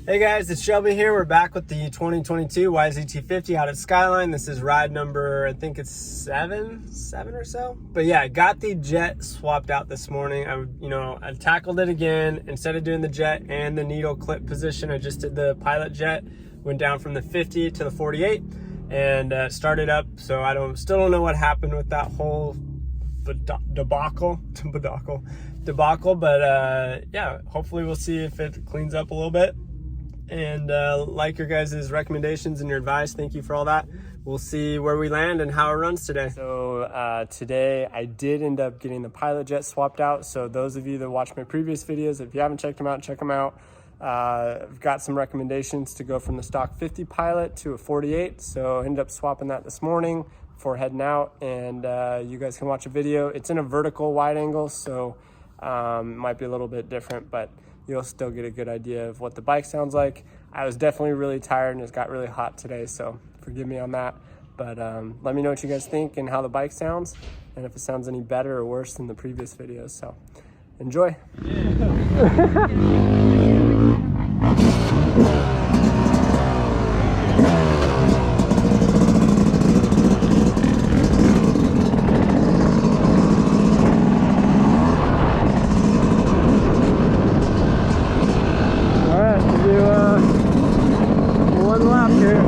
Hey guys, it's Shelby here. We're back with the 2022 YZT50 out at Skyline. This is ride number, I think it's seven or so. But yeah, I got the jet swapped out this morning. I tackled it again. Instead of doing the jet and the needle clip position, I just did the pilot jet. Went down from the 50 to the 48 and started up. So still don't know what happened with that whole debacle. But yeah, hopefully we'll see if it cleans up a little bit. And like your guys' recommendations and your advice, thank you for all that. We'll see where we land and how it runs today. So today I did end up getting the pilot jet swapped out. So those of you that watched my previous videos, if you haven't checked them out, check them out. I've got some recommendations to go from the stock 50 pilot to a 48. So I ended up swapping that this morning before heading out, and you guys can watch a video. It's in a vertical wide angle, so it might be a little bit different, but you'll still get a good idea of what the bike sounds like. I was definitely really tired and it got really hot today, so forgive me on that. But let me know what you guys think and how the bike sounds, and if it sounds any better or worse than the previous videos. So enjoy. One lap here.